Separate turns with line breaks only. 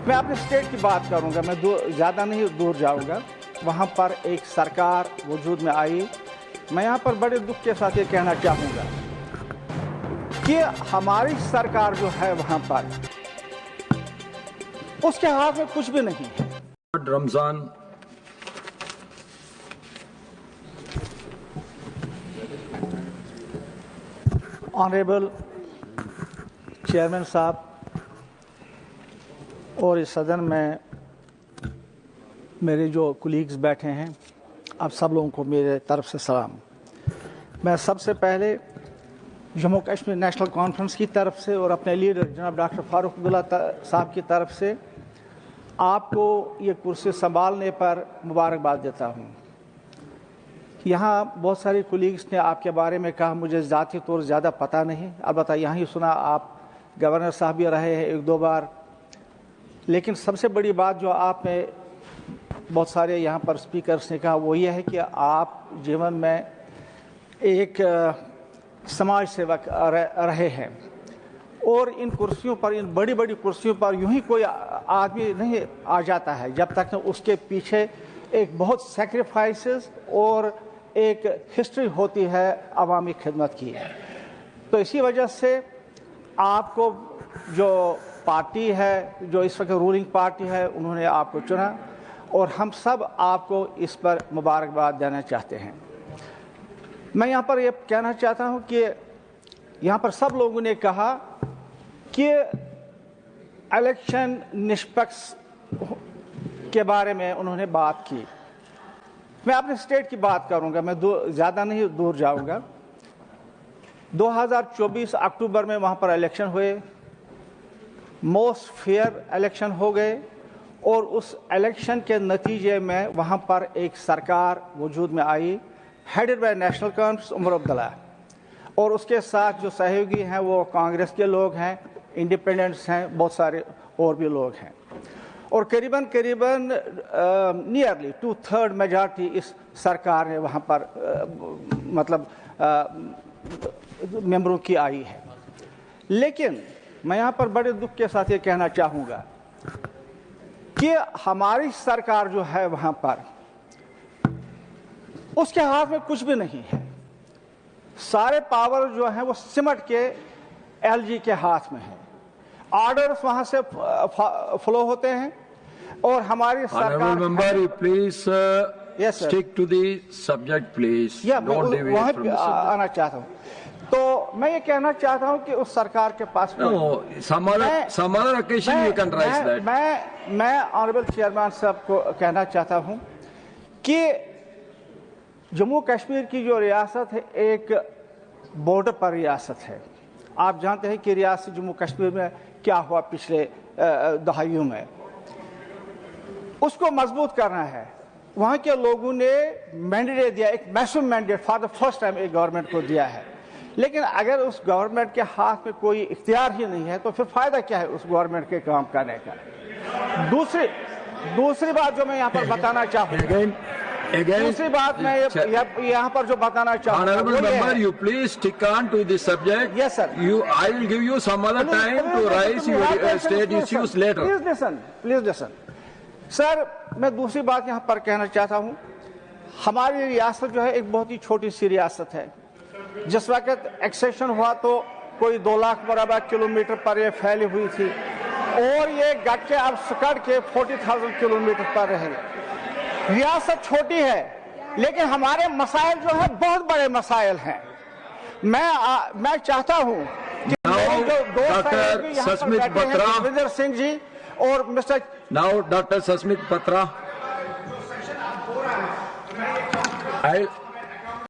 मैं अपने स्टेट की बात करूंगा, मैं ज़्यादा नहीं दूर जाऊंगा। वहाँ पर एक सरकार वजूद में आई। मैं यहाँ पर बड़े दुख के साथ ये कहना चाहूँगा कि हमारी सरकार जो है वहाँ पर उसके हाथ में कुछ भी नहीं है।
रमजान
ऑनरेबल चेयरमैन साहब और इस सदन में मेरे जो कुलीग्स बैठे हैं, आप सब लोगों को मेरे तरफ से सलाम। मैं सबसे पहले जम्मू कश्मीर नेशनल कॉन्फ्रेंस की तरफ से और अपने लीडर जनाब डॉक्टर फारूक अब्दुल्ला साहब की तरफ से आपको ये कुर्सी संभालने पर मुबारकबाद देता हूँ। यहाँ बहुत सारे कुलीग्स ने आपके बारे में कहा, मुझे ज़ाती तौर ज़्यादा पता नहीं, अलबत्ता यहाँ ही सुना आप गवर्नर साहब भी रहे हैं एक दो बार। लेकिन सबसे बड़ी बात जो आप में बहुत सारे यहाँ पर स्पीकर्स ने कहा वो ये है कि आप जीवन में एक समाज सेवक रहे हैं और इन कुर्सियों पर, इन बड़ी बड़ी कुर्सियों पर यूं ही कोई आदमी नहीं आ जाता है जब तक उसके पीछे एक बहुत सेक्रीफाइसेस और एक हिस्ट्री होती है अवामी खिदमत की। तो इसी वजह से आपको जो पार्टी है, जो इस वक्त रूलिंग पार्टी है, उन्होंने आपको चुना और हम सब आपको इस पर मुबारकबाद देना चाहते हैं। मैं यहाँ पर ये कहना चाहता हूँ कि यहाँ पर सब लोगों ने कहा कि इलेक्शन निष्पक्ष के बारे में उन्होंने बात की। मैं अपने स्टेट की बात करूँगा, मैं ज़्यादा नहीं दूर जाऊँगा। 2024 अक्टूबर में वहाँ पर इलेक्शन हुए, मोस्ट फेयर इलेक्शन हो गए और उस इलेक्शन के नतीजे में वहाँ पर एक सरकार वजूद में आई हेडेड बाय नेशनल कॉन्फ्रेंस उमर अब्दुल्ला, और उसके साथ जो सहयोगी हैं वो कांग्रेस के लोग हैं, इंडिपेंडेंट्स हैं, बहुत सारे और भी लोग हैं और करीबन नियरली 2/3 मेजॉरिटी इस सरकार ने वहाँ पर मतलब मेंबरों की आई है। लेकिन मैं यहाँ पर बड़े दुख के साथ ये कहना चाहूँगा कि हमारी सरकार जो है वहाँ पर उसके हाथ में कुछ भी नहीं है। सारे पावर जो है वो सिमट के एलजी के हाथ में है। ऑर्डर्स वहाँ से फ्लो होते हैं और हमारी सरकार
member please stick to the subject please, don't deviate from the subject.
आना चाहता हूँ तो मैं ये कहना चाहता हूँ कि उस सरकार के पास
some other occasion you can raise that.
मैं ऑनरेबल चेयरमैन साहब को कहना चाहता हूँ कि जम्मू कश्मीर की जो रियासत है एक बॉर्डर पर रियासत है। आप जानते हैं कि रियासत जम्मू कश्मीर में क्या हुआ पिछले दहाइयों में, उसको मजबूत करना है। वहाँ के लोगों ने मैंडेट दिया, एक massive mandate for the first time एक गवर्नमेंट को दिया है। लेकिन अगर उस गवर्नमेंट के हाथ में कोई इख्तियार ही नहीं है तो फिर फायदा क्या है उस गवर्नमेंट के काम करने का। दूसरी बात जो मैं यहाँ पर बताना चाहूँगा, दूसरी बात मैं यहाँ पर जो बताना चाहूँगा,
Honorable member, you please stick on to the subject.
Yes, sir.
I will give you some other time to raise your state issues later.
Please listen. Sir, मैं दूसरी बात यहाँ पर कहना चाहता हूँ, हमारी रियासत जो है एक बहुत ही छोटी सी रियासत है। जिस वक्त एक्सेशन हुआ तो कोई 2 लाख मरबा किलोमीटर पर ये फैली हुई थी और ये गट के अब सकड़ के 40,000 किलोमीटर पर रहे। रियासत छोटी है लेकिन हमारे मसाइल जो है बहुत बड़े मसाइल हैं। मैं चाहता हूँ कि मेरे जो दोस्त हैं यहाँ पर बैठे हैं, विजय सिंह जी और mister
Now Dr. Sasmit Patra.